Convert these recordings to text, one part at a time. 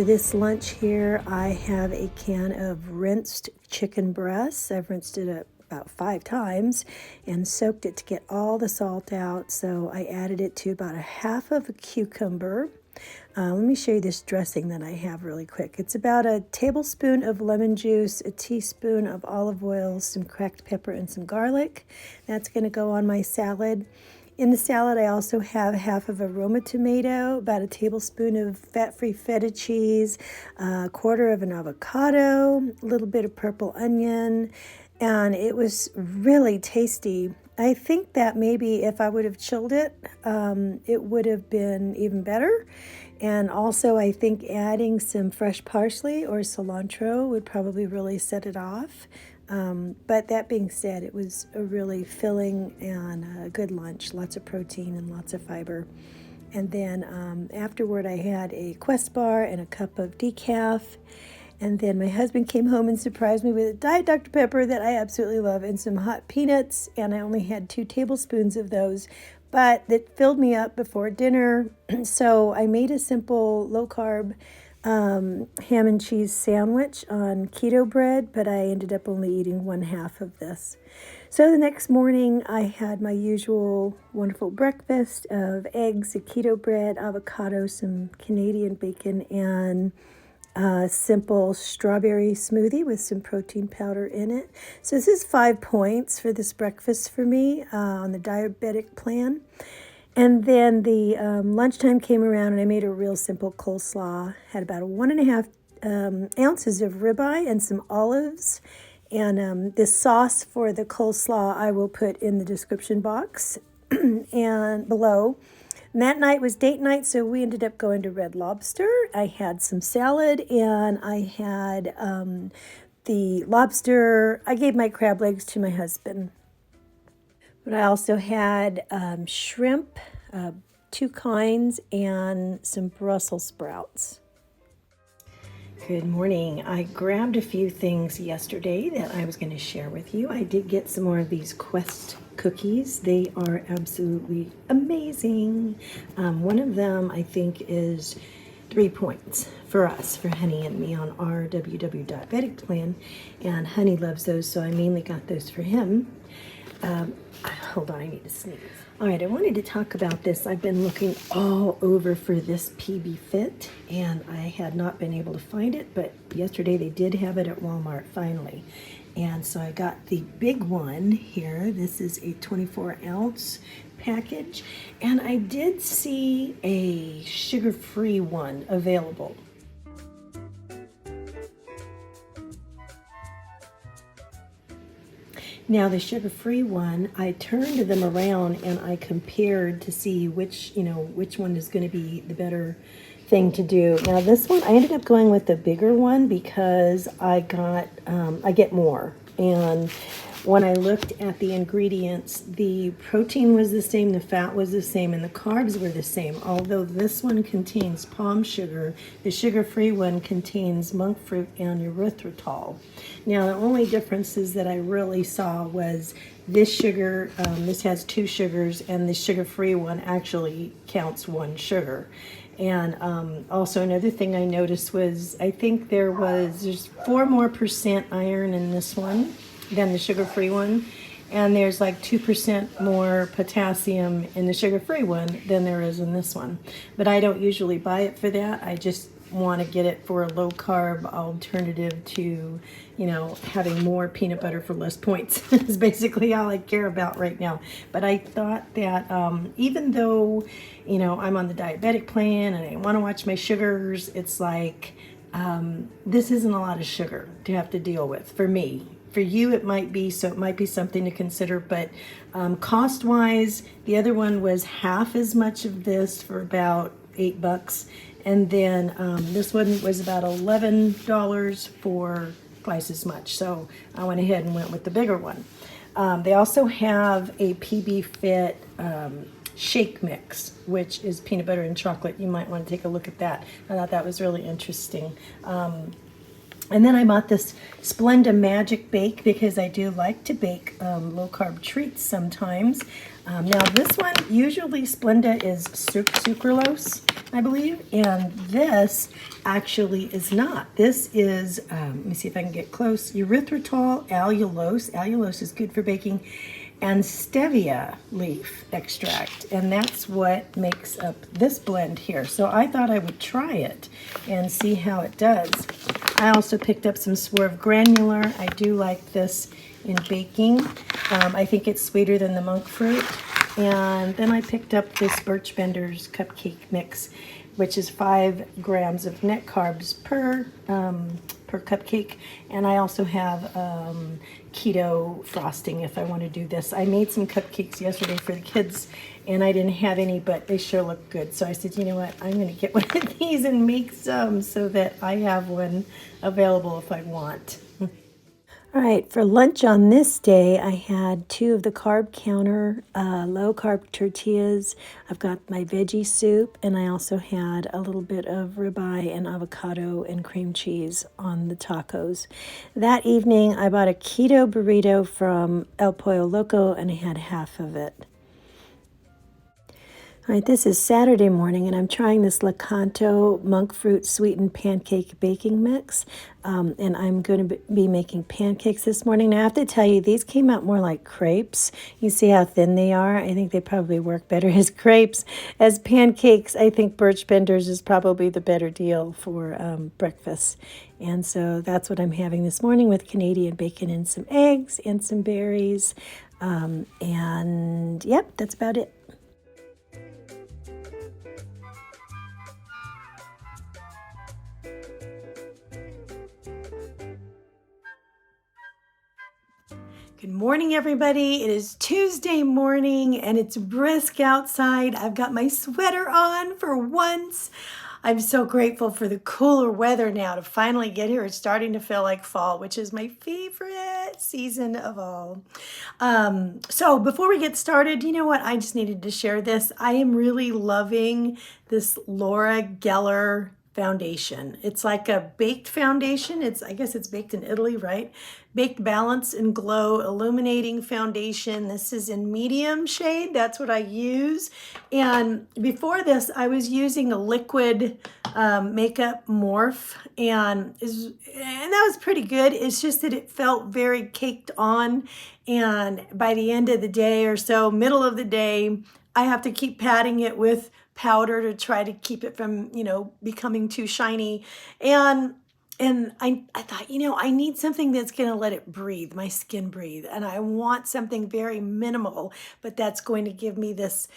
For this lunch here, I have a can of rinsed chicken breasts. I've rinsed it about 5 times and soaked it to get all the salt out. So I added it to about a half of a cucumber. Let me show you this dressing that I have really quick. It's about a tablespoon of lemon juice, a teaspoon of olive oil, some cracked pepper, and some garlic. That's going to go on my salad. In the salad, I also have half of a Roma tomato, about a tablespoon of fat-free feta cheese, a quarter of an avocado, a little bit of purple onion, and it was really tasty. I think that maybe if I would have chilled it, it would have been even better. And also, I think adding some fresh parsley or cilantro would probably really set it off. But that being said, it was a really filling and a good lunch, lots of protein and lots of fiber. And then afterward, I had a Quest bar and a cup of decaf. And then my husband came home and surprised me with a Diet Dr. Pepper that I absolutely love and some hot peanuts. And I only had 2 tablespoons of those, but that filled me up before dinner. So I made a simple low-carb ham and cheese sandwich on keto bread, but I ended up only eating 1/2 of this. So the next morning I had my usual wonderful breakfast of eggs, a keto bread, avocado, some Canadian bacon, and a simple strawberry smoothie with some protein powder in it. So this is 5 points for this breakfast for me on the diabetic plan. And then the lunchtime came around and I made a real simple coleslaw. Had about 1.5 ounces of ribeye and some olives. And the sauce for the coleslaw I will put in the description box and below. And that night was date night, so we ended up going to Red Lobster. I had some salad and I had the lobster. I gave my crab legs to my husband. But I also had shrimp, 2 kinds, and some Brussels sprouts. Good morning. I grabbed a few things yesterday that I was going to share with you. I did get some more of these Quest cookies. They are absolutely amazing. One of them, I think, is 3 points for us, for Honey and me on our WW diabetic plan. And Honey loves those, so I mainly got those for him. Hold on, I need to sneeze. All right, I wanted to talk about this. I've been looking all over for this PB Fit, and I had not been able to find it, but yesterday they did have it at Walmart, finally. And so I got the big one here. This is a 24-ounce package, and I did see a sugar-free one available. Now the sugar-free one, I turned them around and I compared to see which one is going to be the better thing to do. Now this one, I ended up going with the bigger one because I get more. And when I looked at the ingredients, the protein was the same, the fat was the same, and the carbs were the same. Although this one contains palm sugar, the sugar-free one contains monk fruit and erythritol. Now, the only differences that I really saw was this sugar, this has 2 sugars, and the sugar-free one actually counts 1 sugar. And also another thing I noticed was I think there's 4% more iron in this one than the sugar-free one, and there's like 2% more potassium in the sugar-free one than there is in this one. But I don't usually buy it for that. I just want to get it for a low-carb alternative to, having more peanut butter for less points is basically all I care about right now. But I thought that even though, I'm on the diabetic plan and I want to watch my sugars, it's like this isn't a lot of sugar to have to deal with for me. For you, it might be, so it might be something to consider, but cost-wise, the other one was half as much of this for about $8, and then this one was about $11 for twice as much, so I went ahead and went with the bigger one. They also have a PB Fit shake mix, which is peanut butter and chocolate. You might want to take a look at that. I thought that was really interesting. And then I bought this Splenda Magic Bake because I do like to bake low-carb treats sometimes. Now this one, usually Splenda is sucralose, I believe, and this actually is not. This is, let me see if I can get close, erythritol allulose. Allulose is good for baking, and stevia leaf extract, and that's what makes up this blend here. So I thought I would try it and see how it does. I also picked up some Swerve Granular. I do like this in baking. I think it's sweeter than the monk fruit. And then I picked up this Birch Benders cupcake mix, which is 5 grams of net carbs per cupcake. And I also have keto frosting if I want to do this. I made some cupcakes yesterday for the kids, and I didn't have any, but they sure look good. So I said, you know what, I'm going to get one of these and make some so that I have one available if I want. All right, for lunch on this day, I had 2 of the Carb Counter low-carb tortillas. I've got my veggie soup, and I also had a little bit of ribeye and avocado and cream cheese on the tacos. That evening, I bought a keto burrito from El Pollo Loco, and I had half of it. All right, this is Saturday morning, and I'm trying this Lakanto monk fruit sweetened pancake baking mix. And I'm going to be making pancakes this morning. Now, I have to tell you, these came out more like crepes. You see how thin they are? I think they probably work better as crepes. As pancakes, I think Birch Benders is probably the better deal for breakfast. And so that's what I'm having this morning with Canadian bacon and some eggs and some berries. And yep, that's about it. Good morning, everybody. It is Tuesday morning and it's brisk outside. I've got my sweater on for once. I'm so grateful for the cooler weather now to finally get here. It's starting to feel like fall, which is my favorite season of all. So before we get started, you know what? I just needed to share this. I am really loving this Laura Geller foundation. It's like a baked foundation. I guess it's baked in Italy, right? Baked Balance and Glow Illuminating Foundation. This is in medium shade. That's what I use. And before this, I was using a liquid makeup morph, and that was pretty good. It's just that it felt very caked on. And by the end of the day or so, middle of the day, I have to keep patting it with powder to try to keep it from, becoming too shiny. And I thought, I need something that's going to let it breathe, my skin breathe. And I want something very minimal, but that's going to give me this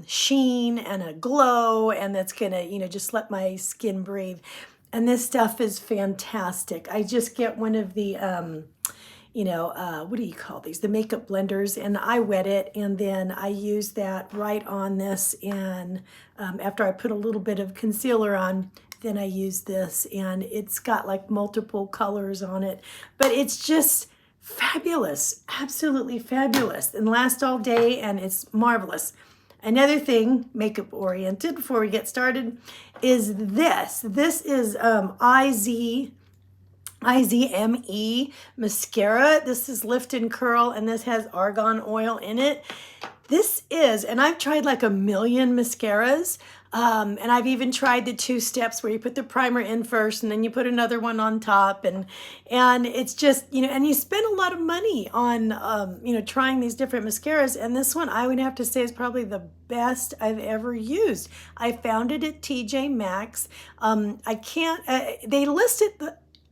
sheen and a glow, and that's going to, just let my skin breathe. And this stuff is fantastic. I just get one of the what do you call these? The makeup blenders, and I wet it, and then I use that right on this. And after I put a little bit of concealer on, then I use this, and it's got like multiple colors on it, but it's just fabulous, absolutely fabulous, and lasts all day, and it's marvelous. Another thing, makeup oriented, before we get started, is this. This is IZME mascara. This is Lift and Curl, and this has argan oil in it. This is, and I've tried like a million mascaras, and I've even tried the 2 steps where you put the primer in first and then you put another one on top, and it's just, and you spend a lot of money on, trying these different mascaras, and this one I would have to say is probably the best I've ever used. I found it at TJ Maxx. They listed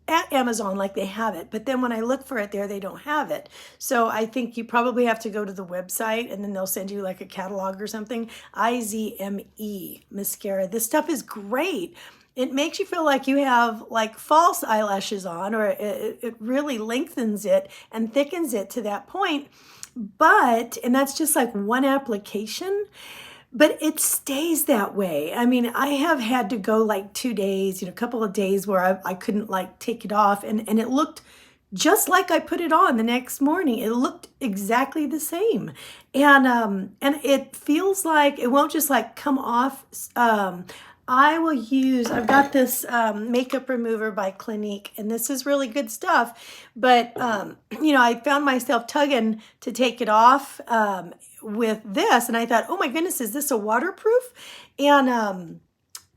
at Amazon like they have it, but then when I look for it there, they don't have it. So I think you probably have to go to the website, and then they'll send you like a catalog or something. IZME mascara. This stuff is great. It makes you feel like you have like false eyelashes on, or it really lengthens it and thickens it to that point. And that's just like one application. But it stays that way. I mean, I have had to go like 2 days, a couple of days where I couldn't like take it off, and it looked just like I put it on the next morning. It looked exactly the same. And it feels like it won't just like come off. I've got this makeup remover by Clinique, and this is really good stuff. But, I found myself tugging to take it off with this, and I thought, oh my goodness, is this a waterproof? And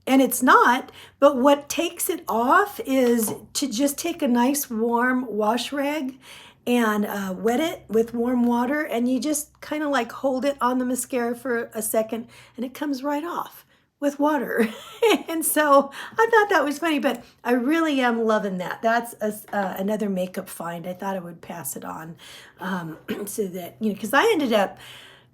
And it's not, but what takes it off is to just take a nice warm wash rag and wet it with warm water, and you just kind of like hold it on the mascara for a second and it comes right off with water. And so I thought that was funny, but I really am loving that. That's another makeup find. I thought I would pass it on so that, you know, because I ended up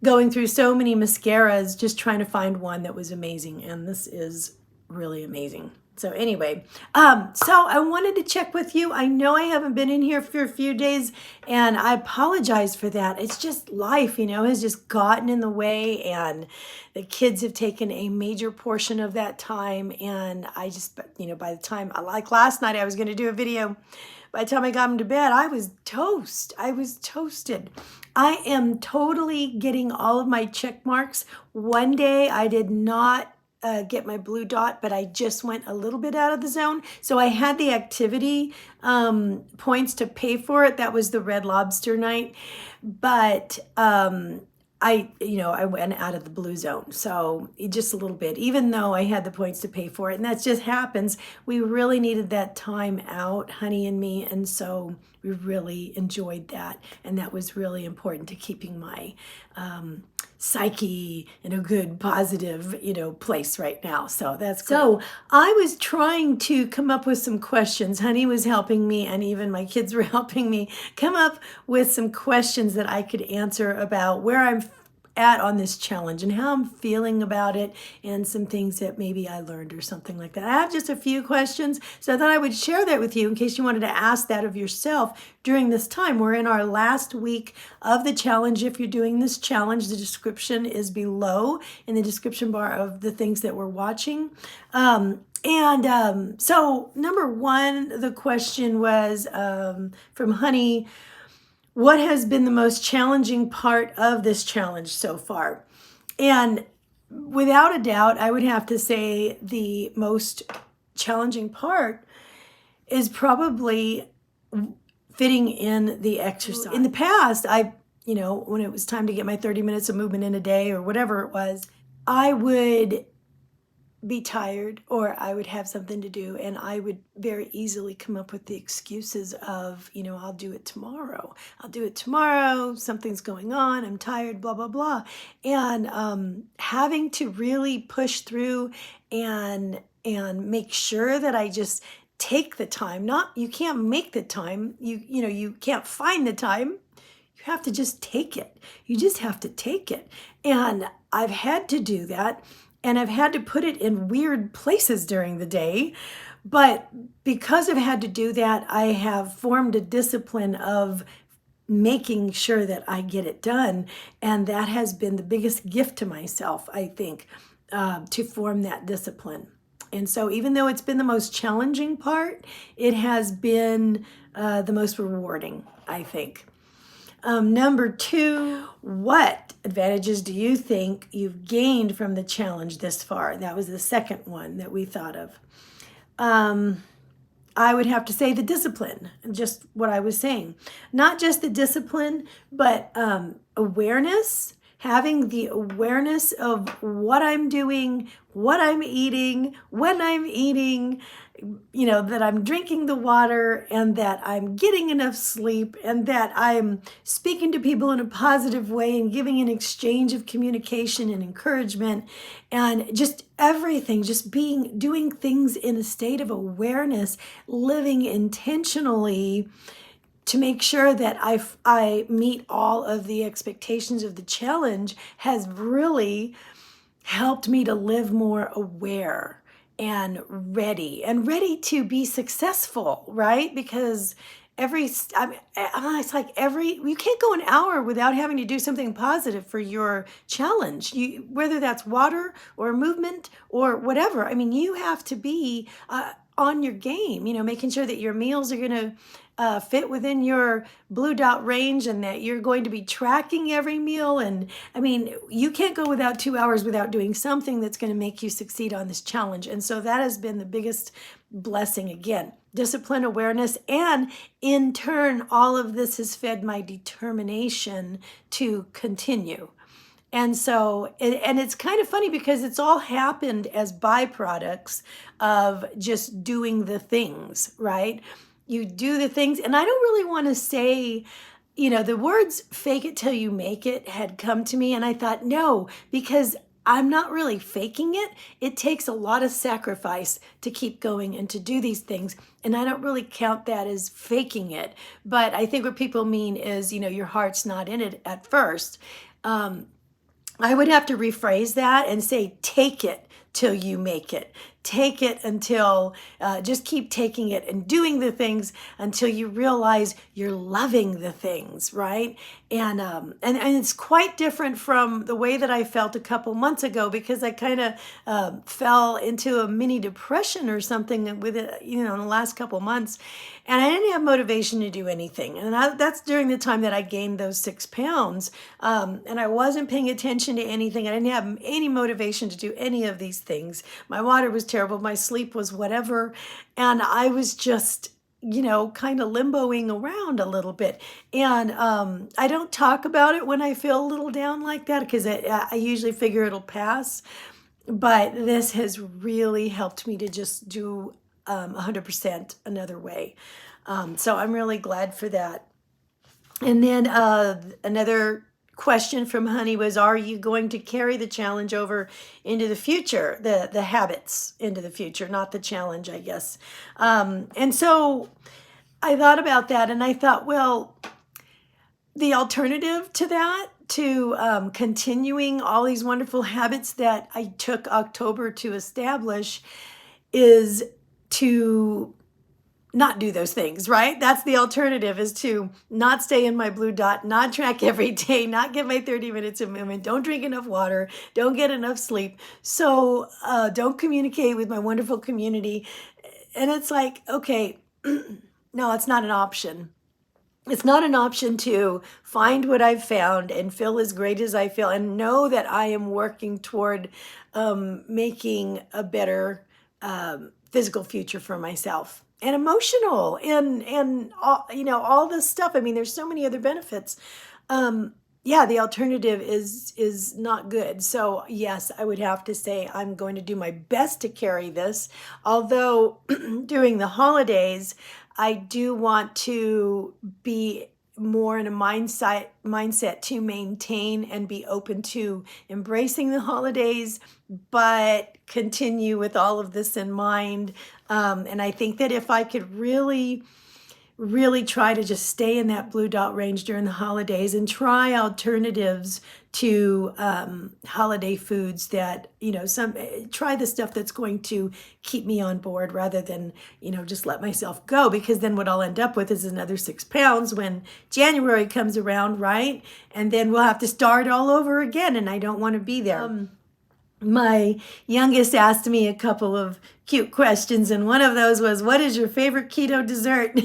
going through so many mascaras just trying to find one that was amazing, and this is really amazing. So anyway, so I wanted to check with you. I know I haven't been in here for a few days, and I apologize for that. It's just life, you know, has just gotten in the way, and the kids have taken a major portion of that time. And I just, you know, by the time, like last night, I was going to do a video. By the time I got them to bed, I was toast. I was toasted. I am totally getting all of my check marks. One day I did not get my blue dot, but I just went a little bit out of the zone. So I had the activity points to pay for it. That was the Red Lobster night. But I went out of the blue zone. So just a little bit, even though I had the points to pay for it. And that just happens. We really needed that time out, honey and me. And so we really enjoyed that. And that was really important to keeping my psyche in a good, positive, you know, place right now. So that's great. So I was trying to come up with some questions. Honey was helping me, and even my kids were helping me come up with some questions that I could answer about where I'm at on this challenge and how I'm feeling about it, and some things that maybe I learned or something like that. I have just a few questions, so I thought I would share that with you in case you wanted to ask that of yourself during this time. We're in our last week of the challenge. If you're doing this challenge, the description is below in the description bar of the things that we're watching. So number one, the question was from Honey: what has been the most challenging part of this challenge so far? And without a doubt, I would have to say the most challenging part is probably fitting in the exercise. In the past, when it was time to get my 30 minutes of movement in a day or whatever it was, I would be tired, or I would have something to do, and I would very easily come up with the excuses of, I'll do it tomorrow. I'll do it tomorrow. Something's going on. I'm tired, blah, blah, blah. And having to really push through and make sure that I just take the time. You can't make the time. You can't find the time. You have to just take it. You just have to take it. And I've had to do that. And I've had to put it in weird places during the day. But because I've had to do that, I have formed a discipline of making sure that I get it done. And that has been the biggest gift to myself, I think, to form that discipline. And so even though it's been the most challenging part, it has been the most rewarding, I think. Number two, what advantages do you think you've gained from the challenge this far? That was the second one that we thought of. I would have to say the discipline, just what I was saying. Not just the discipline, but awareness, having the awareness of what I'm doing, what I'm eating, when I'm eating, that I'm drinking the water, and that I'm getting enough sleep, and that I'm speaking to people in a positive way and giving an exchange of communication and encouragement, and just everything, just doing things in a state of awareness, living intentionally to make sure that I meet all of the expectations of the challenge has really helped me to live more aware and ready to be successful, right? Because it's like you can't go an hour without having to do something positive for your challenge. Whether that's water or movement or whatever. I mean, you have to be on your game, making sure that your meals are going to fit within your blue dot range, and that you're going to be tracking every meal. And I mean, you can't go without 2 hours without doing something that's going to make you succeed on this challenge. And so that has been the biggest blessing. Again, discipline, awareness, and in turn, all of this has fed my determination to continue. And so, and it's kind of funny because it's all happened as byproducts of just doing the things, right? You do the things, and I don't really want to say, the words fake it till you make it had come to me, and I thought, no, because I'm not really faking it. It takes a lot of sacrifice to keep going and to do these things. And I don't really count that as faking it. But I think what people mean is, your heart's not in it at first. I would have to rephrase that and say, take it till you make it. Take it until, just keep taking it and doing the things until you realize you're loving the things, right? And it's quite different from the way that I felt a couple months ago, because I kind of fell into a mini depression or something with it, in the last couple months. And I didn't have motivation to do anything. And that's during the time that I gained those 6 pounds. And I wasn't paying attention to anything. I didn't have any motivation to do any of these things. My water was terrible. My sleep was whatever. And I was just, kind of limboing around a little bit. And I don't talk about it when I feel a little down like that, because I usually figure it'll pass. But this has really helped me to just do 100% another way. So I'm really glad for that. And then another question from Honey was, are you going to carry the challenge over into the future, the habits into the future, not the challenge, I guess. And so I thought about that, and I thought, well, the alternative to that, to continuing all these wonderful habits that I took October to establish, is to not do those things, right? That's the alternative, is to not stay in my blue dot, not track every day, not get my 30 minutes of movement, don't drink enough water, don't get enough sleep. So don't communicate with my wonderful community. And it's like, okay, no, it's not an option. It's not an option to find what I've found and feel as great as I feel and know that I am working toward making a better physical future for myself, and emotional, and all, all this stuff. I mean, there's so many other benefits. Yeah, the alternative is not good. So yes, I would have to say I'm going to do my best to carry this. Although during the holidays, I do want to be more in a mindset to maintain and be open to embracing the holidays, but continue with all of this in mind. And I think that if I could really try to just stay in that blue dot range during the holidays and try alternatives to holiday foods that, try the stuff that's going to keep me on board rather than, just let myself go, because then what I'll end up with is another 6 pounds when January comes around, right? And then we'll have to start all over again, and I don't want to be there. My youngest asked me a couple of cute questions, and one of those was, what is your favorite keto dessert?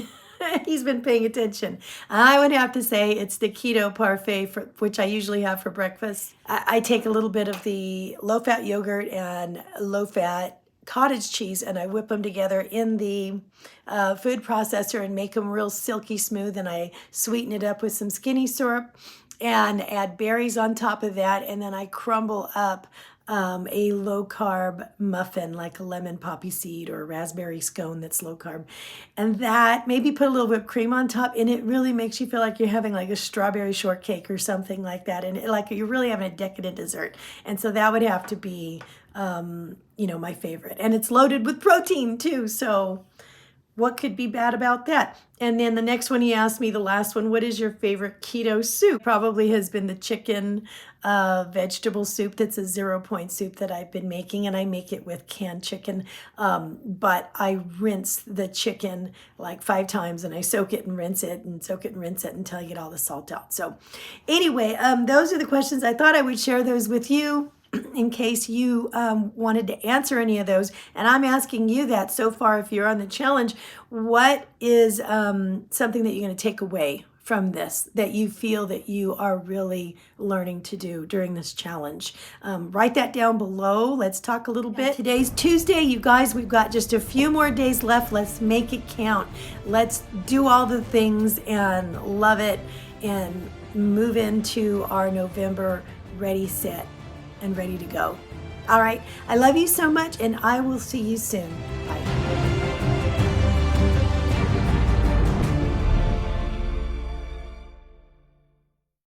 He's been paying attention. I would have to say it's the keto parfait, which I usually have for breakfast. I take a little bit of the low-fat yogurt and low-fat cottage cheese, and I whip them together in the food processor and make them real silky smooth, and I sweeten it up with some skinny syrup and add berries on top of that, and then I crumble up a low-carb muffin, like a lemon poppy seed or a raspberry scone that's low-carb. And that, maybe put a little whipped cream on top, and it really makes you feel like you're having like a strawberry shortcake or something like that. And like you're really having a decadent dessert. And so that would have to be, my favorite. And it's loaded with protein too, so what could be bad about that? And then the next one he asked me, the last one, what is your favorite keto soup? Probably has been the chicken vegetable soup. That's a 0-point soup that I've been making, and I make it with canned chicken. But I rinse the chicken like 5 times, and I soak it and rinse it and soak it and rinse it until I get all the salt out. So anyway, those are the questions. I thought I would share those with you in case you wanted to answer any of those. And I'm asking you that so far, if you're on the challenge, what is something that you're going to take away from this that you feel that you are really learning to do during this challenge? Write that down below. Let's talk a little bit. Today's Tuesday, you guys. We've got just a few more days left. Let's make it count. Let's do all the things and love it and move into our November ready, set, and ready to go. All right, I love you so much, and I will see you soon. Bye.